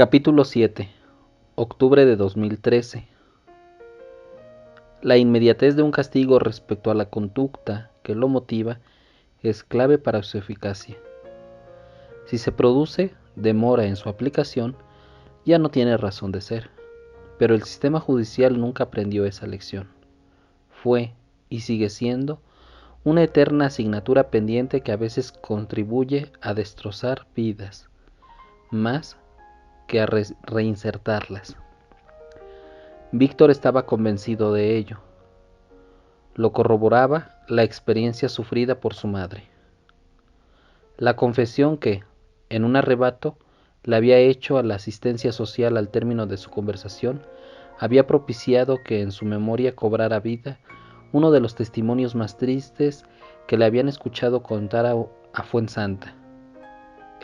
Capítulo 7. Octubre de 2013. La inmediatez de un castigo respecto a la conducta que lo motiva es clave para su eficacia. Si se produce demora en su aplicación, ya no tiene razón de ser, pero el sistema judicial nunca aprendió esa lección. Fue, y sigue siendo, una eterna asignatura pendiente que a veces contribuye a destrozar vidas, más que a reinsertarlas. Víctor estaba convencido de ello. Lo corroboraba la experiencia sufrida por su madre. La confesión que, en un arrebato, le había hecho a la asistencia social al término de su conversación, había propiciado que en su memoria cobrara vida uno de los testimonios más tristes que le habían escuchado contar a Fuensanta,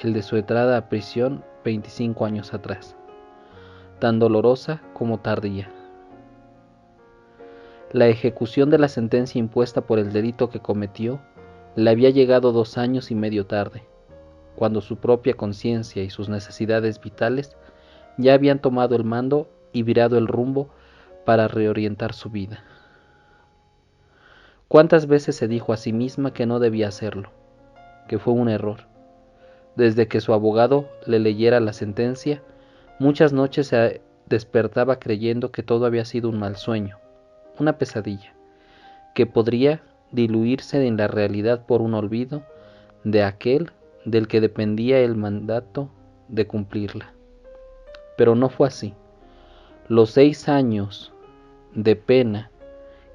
el de su entrada a prisión 25 años atrás, tan dolorosa como tardía. La ejecución de la sentencia impuesta por el delito que cometió le había llegado 2 años y medio tarde, cuando su propia conciencia y sus necesidades vitales ya habían tomado el mando y virado el rumbo para reorientar su vida. ¿Cuántas veces se dijo a sí misma que no debía hacerlo, que fue un error? Desde que su abogado le leyera la sentencia, muchas noches se despertaba creyendo que todo había sido un mal sueño, una pesadilla, que podría diluirse en la realidad por un olvido de aquel del que dependía el mandato de cumplirla. Pero no fue así. Los 6 años de pena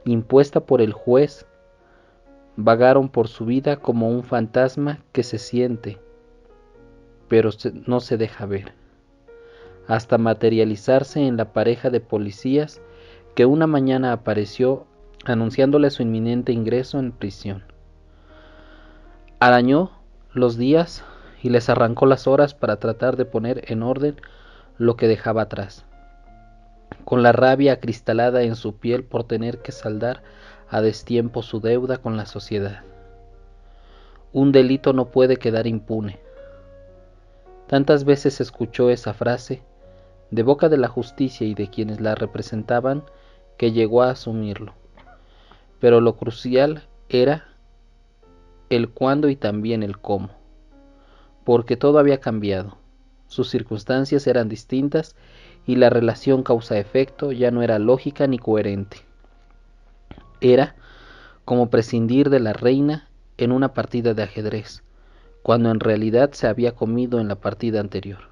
impuesta por el juez vagaron por su vida como un fantasma que se siente, pero no se deja ver, hasta materializarse en la pareja de policías que una mañana apareció anunciándole su inminente ingreso en prisión. Arañó los días y les arrancó las horas para tratar de poner en orden lo que dejaba atrás, con la rabia acristalada en su piel por tener que saldar a destiempo su deuda con la sociedad. Un delito no puede quedar impune. Tantas veces escuchó esa frase de boca de la justicia y de quienes la representaban que llegó a asumirlo. Pero lo crucial era el cuándo y también el cómo, porque todo había cambiado. Sus circunstancias eran distintas y la relación causa-efecto ya no era lógica ni coherente. Era como prescindir de la reina en una partida de ajedrez, cuando en realidad se había comido en la partida anterior.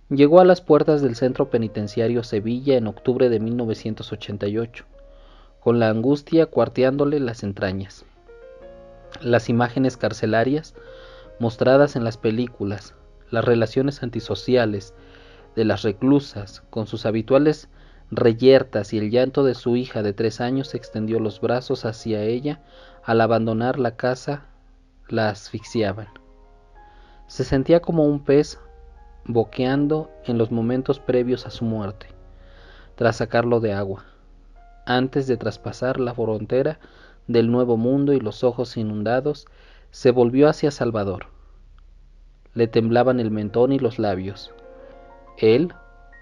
Llegó a las puertas del centro penitenciario Sevilla en octubre de 1988, con la angustia cuarteándole las entrañas. Las imágenes carcelarias mostradas en las películas, las relaciones antisociales de las reclusas con sus habituales reyertas y el llanto de su hija de 3 años extendió los brazos hacia ella al abandonar la casa la asfixiaban. Se sentía como un pez boqueando en los momentos previos a su muerte, tras sacarlo de agua, antes de traspasar la frontera del nuevo mundo y los ojos inundados, se volvió hacia Salvador. Le temblaban el mentón y los labios. Él,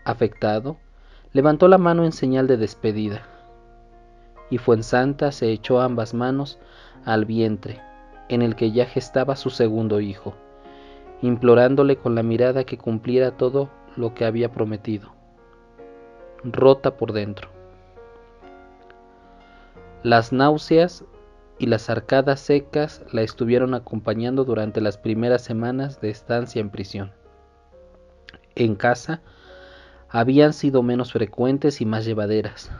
afectado, levantó la mano en señal de despedida, y Fuensanta se echó ambas manos al vientre, en el que ya gestaba su segundo hijo, implorándole con la mirada que cumpliera todo lo que había prometido. Rota por dentro. Las náuseas y las arcadas secas la estuvieron acompañando durante las primeras semanas de estancia en prisión. En casa habían sido menos frecuentes y más llevaderas.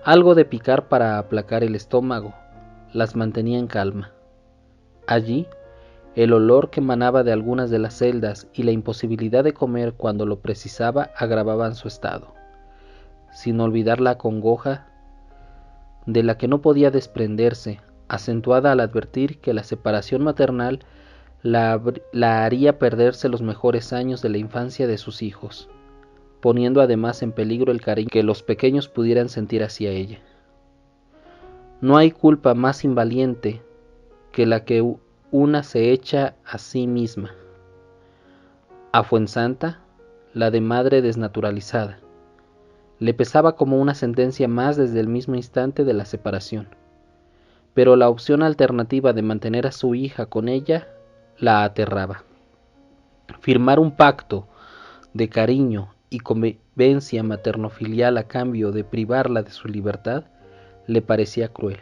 Algo de picar para aplacar el estómago las mantenía en calma. Allí, el olor que emanaba de algunas de las celdas y la imposibilidad de comer cuando lo precisaba agravaban su estado, sin olvidar la congoja de la que no podía desprenderse, acentuada al advertir que la separación maternal la haría perderse los mejores años de la infancia de sus hijos, poniendo además en peligro el cariño que los pequeños pudieran sentir hacia ella. No hay culpa más invaliente que la que una se echa a sí misma. A Fuensanta, la de madre desnaturalizada, le pesaba como una sentencia más desde el mismo instante de la separación, pero la opción alternativa de mantener a su hija con ella la aterraba. Firmar un pacto de cariño y convivencia materno-filial a cambio de privarla de su libertad le parecía cruel.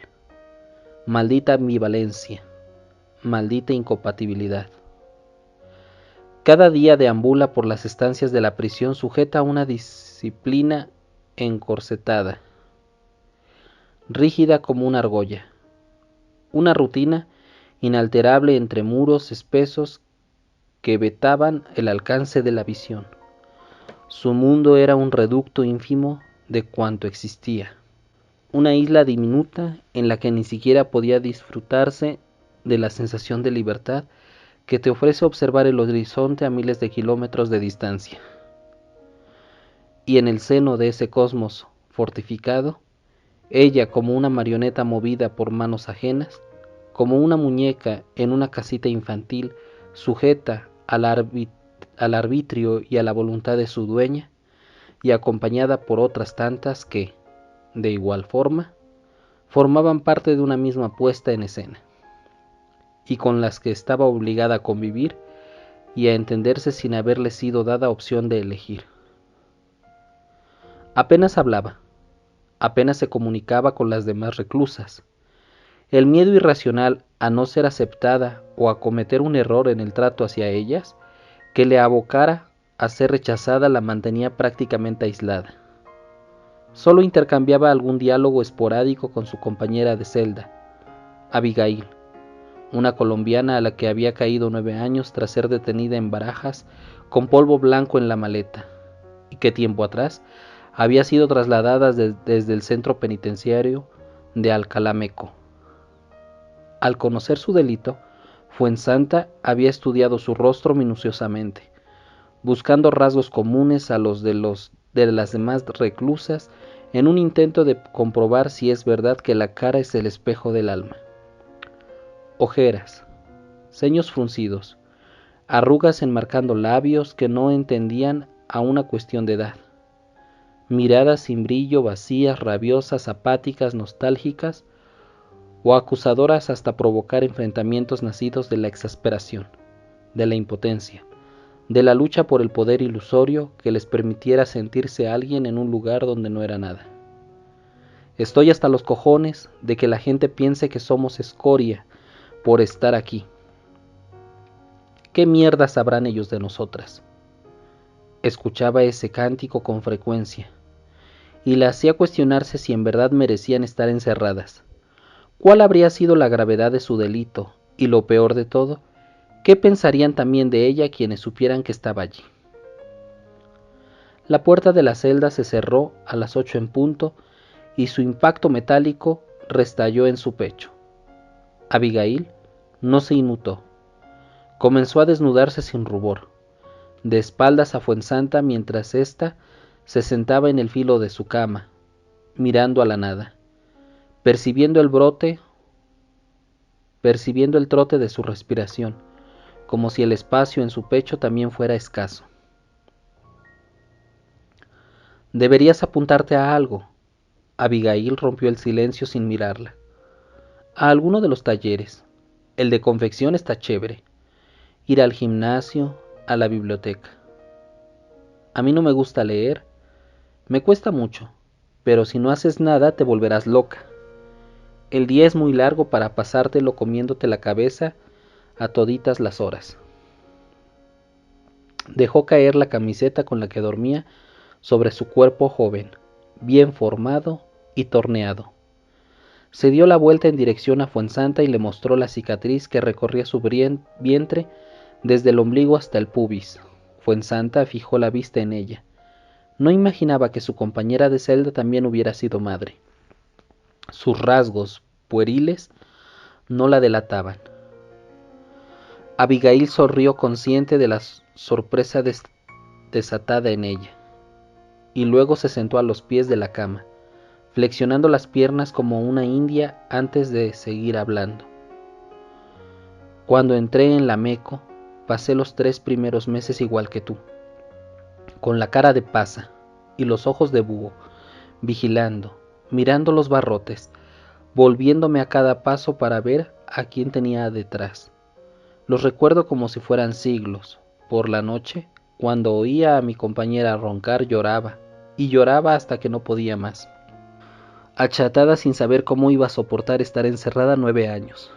Maldita ambivalencia, maldita incompatibilidad. Cada día deambula por las estancias de la prisión sujeta a una disciplina encorsetada, rígida como una argolla, una rutina inalterable entre muros espesos que vetaban el alcance de la visión. Su mundo era un reducto ínfimo de cuanto existía, una isla diminuta en la que ni siquiera podía disfrutarse de la sensación de libertad que te ofrece observar el horizonte a miles de kilómetros de distancia. Y en el seno de ese cosmos fortificado, ella, como una marioneta movida por manos ajenas, como una muñeca en una casita infantil sujeta al arbitrio y a la voluntad de su dueña, y acompañada por otras tantas que, de igual forma, formaban parte de una misma puesta en escena, y con las que estaba obligada a convivir y a entenderse sin haberle sido dada opción de elegir. Apenas hablaba, apenas se comunicaba con las demás reclusas. El miedo irracional a no ser aceptada o a cometer un error en el trato hacia ellas, que le abocara a ser rechazada, la mantenía prácticamente aislada. Solo intercambiaba algún diálogo esporádico con su compañera de celda, Abigail, una colombiana a la que había caído 9 años tras ser detenida en Barajas con polvo blanco en la maleta, y que tiempo atrás había sido trasladada desde el centro penitenciario de Alcalameco. Al conocer su delito, Fuensanta había estudiado su rostro minuciosamente, buscando rasgos comunes a los de las demás reclusas en un intento de comprobar si es verdad que la cara es el espejo del alma. Ojeras, ceños fruncidos, arrugas enmarcando labios que no entendían a una cuestión de edad, miradas sin brillo, vacías, rabiosas, apáticas, nostálgicas o acusadoras hasta provocar enfrentamientos nacidos de la exasperación, de la impotencia, de la lucha por el poder ilusorio que les permitiera sentirse alguien en un lugar donde no era nada. Estoy hasta los cojones de que la gente piense que somos escoria por estar aquí. ¿Qué mierda sabrán ellos de nosotras? Escuchaba ese cántico con frecuencia y la hacía cuestionarse si en verdad merecían estar encerradas. ¿Cuál habría sido la gravedad de su delito? Y lo peor de todo, ¿qué pensarían también de ella quienes supieran que estaba allí? La puerta de la celda se cerró a las 8 en punto y su impacto metálico restalló en su pecho. Abigail no se inmutó. Comenzó a desnudarse sin rubor, de espaldas a Fuensanta mientras ésta se sentaba en el filo de su cama, mirando a la nada, percibiendo el trote de su respiración, como si el espacio en su pecho también fuera escaso. Deberías apuntarte a algo. Abigail rompió el silencio sin mirarla. A alguno de los talleres. El de confección está chévere. Ir al gimnasio, a la biblioteca. A mí no me gusta leer. Me cuesta mucho, pero si no haces nada te volverás loca. El día es muy largo para pasártelo comiéndote la cabeza a toditas las horas. Dejó caer la camiseta con la que dormía sobre su cuerpo joven, bien formado y torneado. Se dio la vuelta en dirección a Fuensanta y le mostró la cicatriz que recorría su vientre desde el ombligo hasta el pubis. Fuensanta fijó la vista en ella. No imaginaba que su compañera de celda también hubiera sido madre. Sus rasgos pueriles no la delataban. Abigail sonrió consciente de la sorpresa desatada en ella, y luego se sentó a los pies de la cama, flexionando las piernas como una india antes de seguir hablando. Cuando entré en la Meco, pasé los 3 primeros meses igual que tú, con la cara de pasa y los ojos de búho, vigilando, mirando los barrotes, volviéndome a cada paso para ver a quién tenía detrás. Los recuerdo como si fueran siglos. Por la noche, cuando oía a mi compañera roncar, lloraba, y lloraba hasta que no podía más, achatada sin saber cómo iba a soportar estar encerrada 9 años.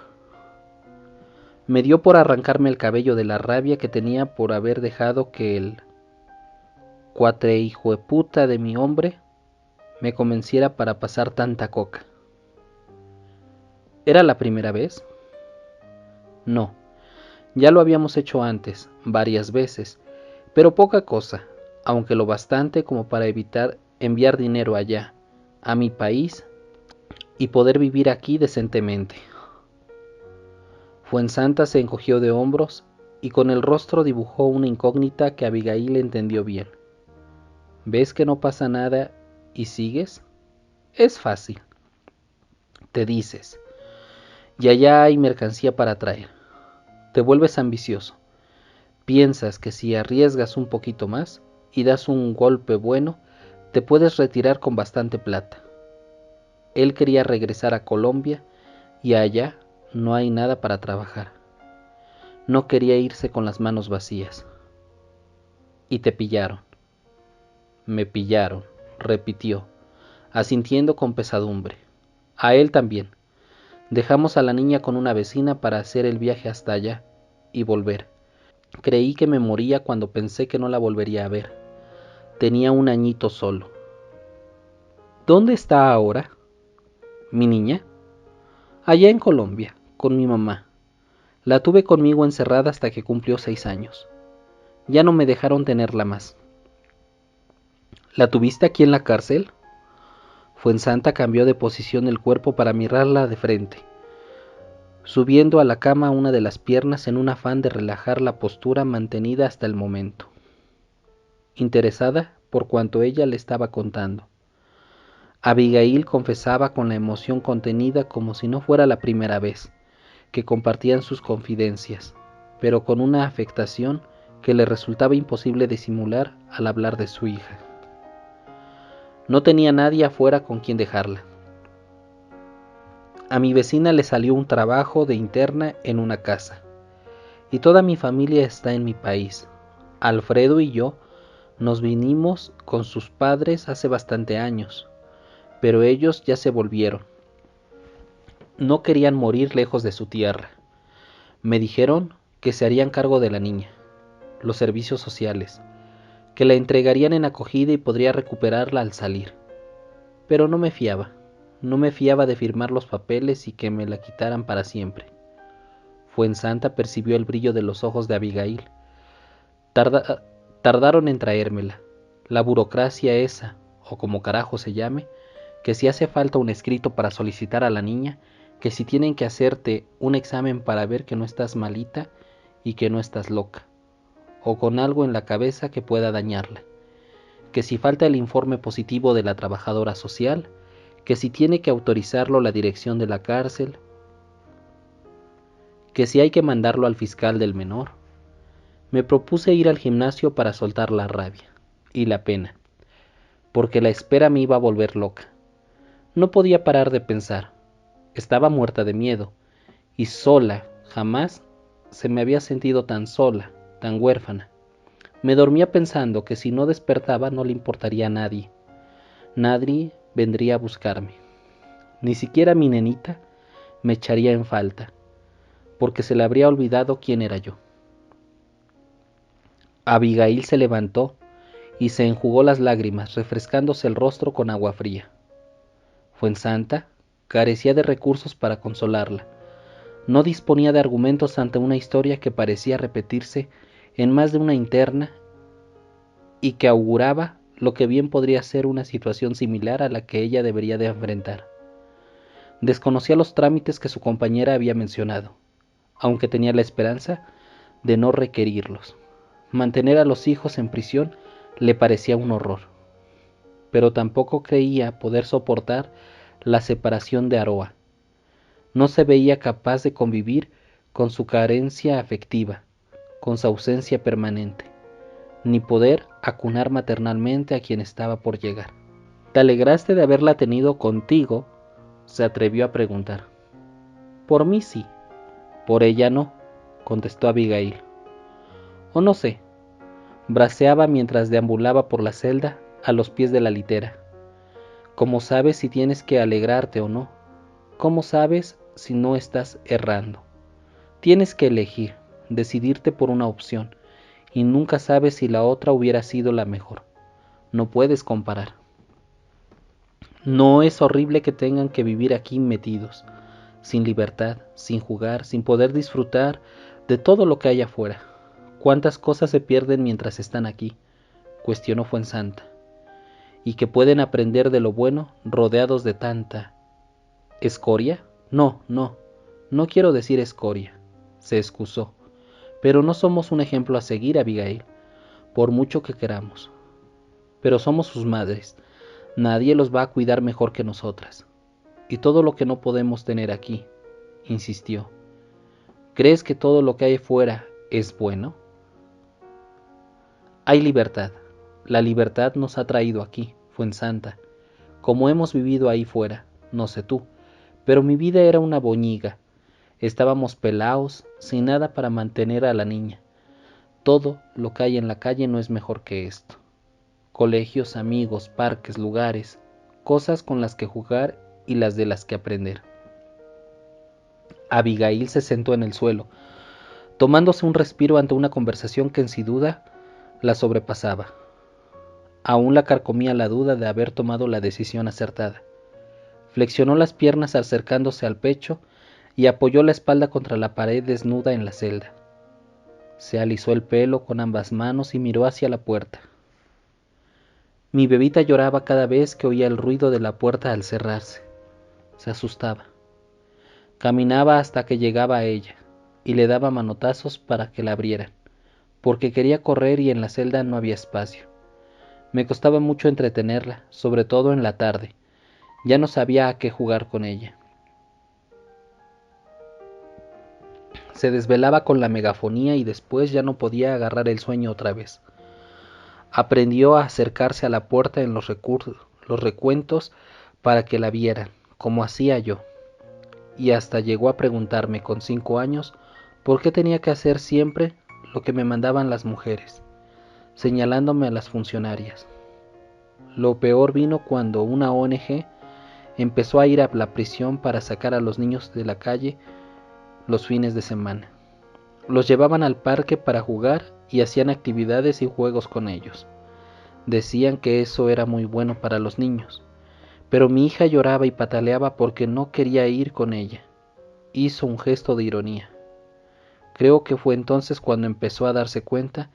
Me dio por arrancarme el cabello de la rabia que tenía por haber dejado que el cuatrehijueputa de mi hombre me convenciera para pasar tanta coca. ¿Era la primera vez? No, ya lo habíamos hecho antes, varias veces, pero poca cosa, aunque lo bastante como para evitar enviar dinero allá, a mi país, y poder vivir aquí decentemente. Fuensanta se encogió de hombros y con el rostro dibujó una incógnita que Abigail entendió bien. ¿Ves que no pasa nada y sigues? Es fácil. Te dices, y allá hay mercancía para traer. Te vuelves ambicioso. Piensas que si arriesgas un poquito más y das un golpe bueno, te puedes retirar con bastante plata. Él quería regresar a Colombia y allá no hay nada para trabajar. No quería irse con las manos vacías. Y te pillaron. Me pillaron, repitió, asintiendo con pesadumbre. A él también. Dejamos a la niña con una vecina para hacer el viaje hasta allá y volver. Creí que me moría cuando pensé que no la volvería a ver. Tenía un añito solo. ¿Dónde está ahora? ¿Mi niña? Allá en Colombia, con mi mamá. La tuve conmigo encerrada hasta que cumplió 6 años. Ya no me dejaron tenerla más. ¿La tuviste aquí en la cárcel? Fuensanta cambió de posición el cuerpo para mirarla de frente, subiendo a la cama una de las piernas en un afán de relajar la postura mantenida hasta el momento, interesada por cuanto ella le estaba contando. Abigail confesaba con la emoción contenida como si no fuera la primera vez que compartían sus confidencias, pero con una afectación que le resultaba imposible disimular al hablar de su hija. No tenía nadie afuera con quien dejarla. A mi vecina le salió un trabajo de interna en una casa, y toda mi familia está en mi país. Alfredo y yo nos vinimos con sus padres hace bastante años, pero ellos ya se volvieron. No querían morir lejos de su tierra. Me dijeron que se harían cargo de la niña, los servicios sociales, que la entregarían en acogida y podría recuperarla al salir. Pero no me fiaba. No me fiaba de firmar los papeles y que me la quitaran para siempre. Fuensanta percibió el brillo de los ojos de Abigail. Tardaron en traérmela. La burocracia esa, o como carajo se llame, que si hace falta un escrito para solicitar a la niña, que si tienen que hacerte un examen para ver que no estás malita y que no estás loca, o con algo en la cabeza que pueda dañarla, que si falta el informe positivo de la trabajadora social, que si tiene que autorizarlo la dirección de la cárcel, que si hay que mandarlo al fiscal del menor. Me propuse ir al gimnasio para soltar la rabia y la pena, porque la espera me iba a volver loca. No podía parar de pensar. Estaba muerta de miedo, y sola, jamás se me había sentido tan sola, tan huérfana. Me dormía pensando que si no despertaba no le importaría a nadie. Nadie vendría a buscarme. Ni siquiera mi nenita me echaría en falta, porque se le habría olvidado quién era yo. Abigail se levantó y se enjugó las lágrimas, refrescándose el rostro con agua fría. Fuensanta carecía de recursos para consolarla. No disponía de argumentos ante una historia que parecía repetirse en más de una interna y que auguraba lo que bien podría ser una situación similar a la que ella debería de enfrentar. Desconocía los trámites que su compañera había mencionado, aunque tenía la esperanza de no requerirlos. Mantener a los hijos en prisión le parecía un horror, pero tampoco creía poder soportar la separación de Aroa. No se veía capaz de convivir con su carencia afectiva, con su ausencia permanente, ni poder acunar maternalmente a quien estaba por llegar. ¿Te alegraste de haberla tenido contigo?, se atrevió a preguntar. Por mí sí, por ella no, contestó Abigail. O no sé, braceaba mientras deambulaba por la celda a los pies de la litera. ¿Cómo sabes si tienes que alegrarte o no? ¿Cómo sabes si no estás errando? Tienes que elegir, decidirte por una opción, y nunca sabes si la otra hubiera sido la mejor. No puedes comparar. ¿No es horrible que tengan que vivir aquí metidos, sin libertad, sin jugar, sin poder disfrutar de todo lo que hay afuera? ¿Cuántas cosas se pierden mientras están aquí?, cuestionó Fuensanta. ¿Y que pueden aprender de lo bueno rodeados de tanta escoria? No quiero decir escoria, se excusó. Pero no somos un ejemplo a seguir, Abigail, por mucho que queramos. Pero somos sus madres. Nadie los va a cuidar mejor que nosotras. Y todo lo que no podemos tener aquí, insistió. ¿Crees que todo lo que hay fuera es bueno? Hay libertad. La libertad nos ha traído aquí, Fuensanta. Como hemos vivido ahí fuera, no sé tú, pero mi vida era una boñiga. Estábamos pelaos, sin nada para mantener a la niña. Todo lo que hay en la calle no es mejor que esto. Colegios, amigos, parques, lugares, cosas con las que jugar y las de las que aprender. Abigail se sentó en el suelo, tomándose un respiro ante una conversación que sin duda la sobrepasaba. Aún la carcomía la duda de haber tomado la decisión acertada. Flexionó las piernas acercándose al pecho y apoyó la espalda contra la pared desnuda en la celda. Se alisó el pelo con ambas manos y miró hacia la puerta. Mi bebita lloraba cada vez que oía el ruido de la puerta al cerrarse. Se asustaba. Caminaba hasta que llegaba a ella y le daba manotazos para que la abrieran, porque quería correr y en la celda no había espacio. Me costaba mucho entretenerla, sobre todo en la tarde. Ya no sabía a qué jugar con ella. Se desvelaba con la megafonía y después ya no podía agarrar el sueño otra vez. Aprendió a acercarse a la puerta en los recuentos para que la vieran, como hacía yo, y hasta llegó a preguntarme con 5 años por qué tenía que hacer siempre lo que me mandaban las mujeres, señalándome a las funcionarias. Lo peor vino cuando una ONG empezó a ir a la prisión para sacar a los niños de la calle los fines de semana. Los llevaban al parque para jugar y hacían actividades y juegos con ellos. Decían que eso era muy bueno para los niños, pero mi hija lloraba y pataleaba porque no quería ir con ella. Hizo un gesto de ironía. Creo que fue entonces cuando empezó a darse cuenta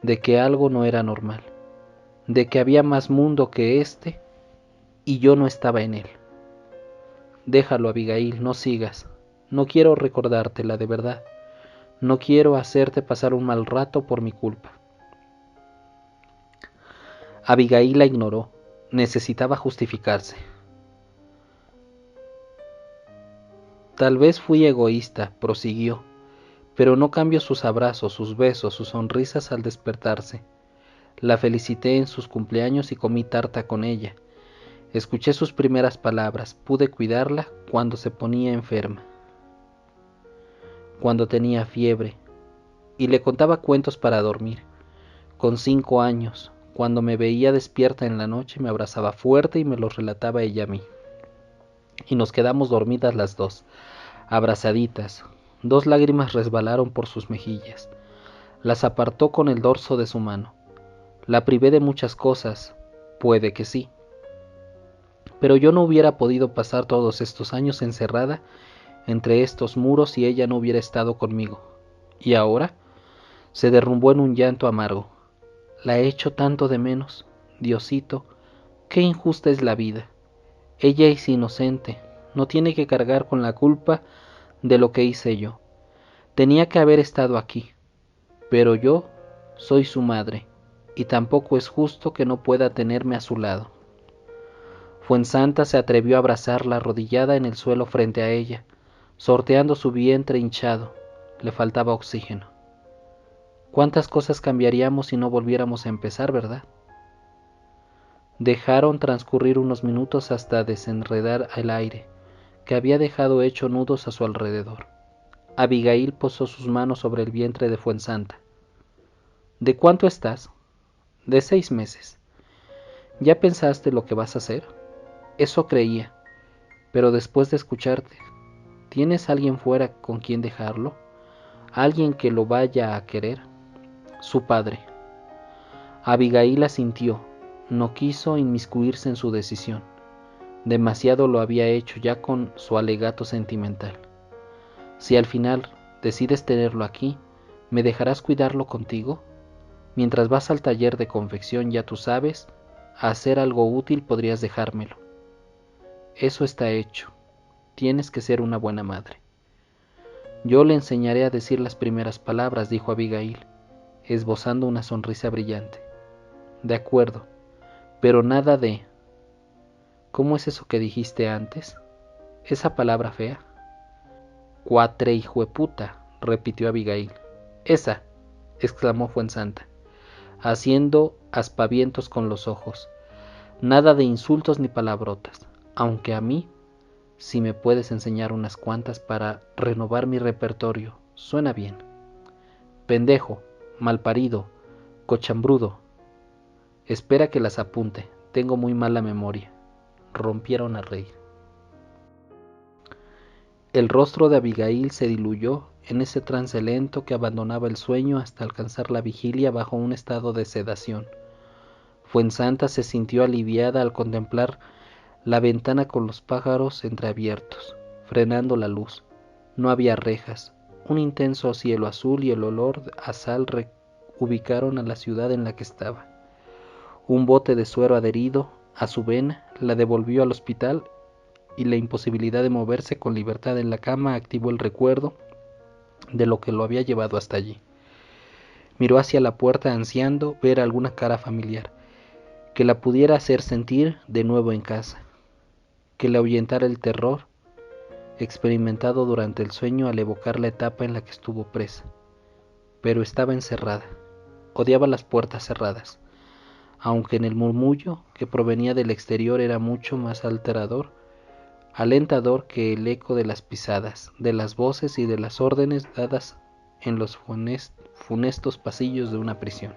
de que algo no era normal, de que había más mundo que este y yo no estaba en él. Déjalo, Abigail, no sigas. No quiero recordártela de verdad. No quiero hacerte pasar un mal rato por mi culpa. Abigail la ignoró. Necesitaba justificarse. Tal vez fui egoísta, prosiguió, pero no cambio sus abrazos, sus besos, sus sonrisas al despertarse. La felicité en sus cumpleaños y comí tarta con ella. Escuché sus primeras palabras, pude cuidarla cuando se ponía enferma, cuando tenía fiebre, y le contaba cuentos para dormir. Con 5 años, cuando me veía despierta en la noche, me abrazaba fuerte y me los relataba ella a mí. Y nos quedamos dormidas las dos, abrazaditas. 2 lágrimas resbalaron por sus mejillas. Las apartó con el dorso de su mano. La privé de muchas cosas, puede que sí. Pero yo no hubiera podido pasar todos estos años encerrada entre estos muros si ella no hubiera estado conmigo. Y ahora se derrumbó en un llanto amargo. La he hecho tanto de menos, Diosito, qué injusta es la vida. Ella es inocente, no tiene que cargar con la culpa de lo que hice yo. Tenía que haber estado aquí, pero yo soy su madre, y tampoco es justo que no pueda tenerme a su lado. Fuensanta se atrevió a abrazarla arrodillada en el suelo frente a ella, sorteando su vientre hinchado. Le faltaba oxígeno. ¿Cuántas cosas cambiaríamos si no volviéramos a empezar, verdad? Dejaron transcurrir unos minutos hasta desenredar el aire, que había dejado hecho nudos a su alrededor. Abigail posó sus manos sobre el vientre de Fuensanta. ¿De cuánto estás? De 6 meses. ¿Ya pensaste lo que vas a hacer? Eso creía, pero después de escucharte, ¿tienes alguien fuera con quien dejarlo? ¿Alguien que lo vaya a querer? Su padre. Abigail asintió, no quiso inmiscuirse en su decisión. Demasiado lo había hecho ya con su alegato sentimental. Si al final decides tenerlo aquí, ¿me dejarás cuidarlo contigo? Mientras vas al taller de confección, ya tú sabes, a hacer algo útil podrías dejármelo. Eso está hecho. Tienes que ser una buena madre. Yo le enseñaré a decir las primeras palabras, dijo Abigail, esbozando una sonrisa brillante. De acuerdo, pero nada de... ¿Cómo es eso que dijiste antes? ¿Esa palabra fea? Cuatrehijueputa, repitió Abigail. Esa, exclamó Fuensanta, haciendo aspavientos con los ojos. Nada de insultos ni palabrotas, aunque a mí, si me puedes enseñar unas cuantas para renovar mi repertorio, suena bien. Pendejo, malparido, cochambrudo. Espera que las apunte, tengo muy mala memoria. Rompieron a reír. El rostro de Abigail se diluyó en ese trance lento que abandonaba el sueño hasta alcanzar la vigilia bajo un estado de sedación. Fuensanta se sintió aliviada al contemplar la ventana con los pájaros entreabiertos, frenando la luz. No había rejas. Un intenso cielo azul y el olor a sal ubicaron a la ciudad en la que estaba. Un bote de suero adherido a su vena la devolvió al hospital y la imposibilidad de moverse con libertad en la cama activó el recuerdo de lo que lo había llevado hasta allí. Miró hacia la puerta ansiando ver alguna cara familiar, que la pudiera hacer sentir de nuevo en casa, que le ahuyentara el terror experimentado durante el sueño al evocar la etapa en la que estuvo presa. Pero estaba encerrada, odiaba las puertas cerradas, aunque en el murmullo que provenía del exterior era mucho más alentador que el eco de las pisadas, de las voces y de las órdenes dadas en los funestos pasillos de una prisión.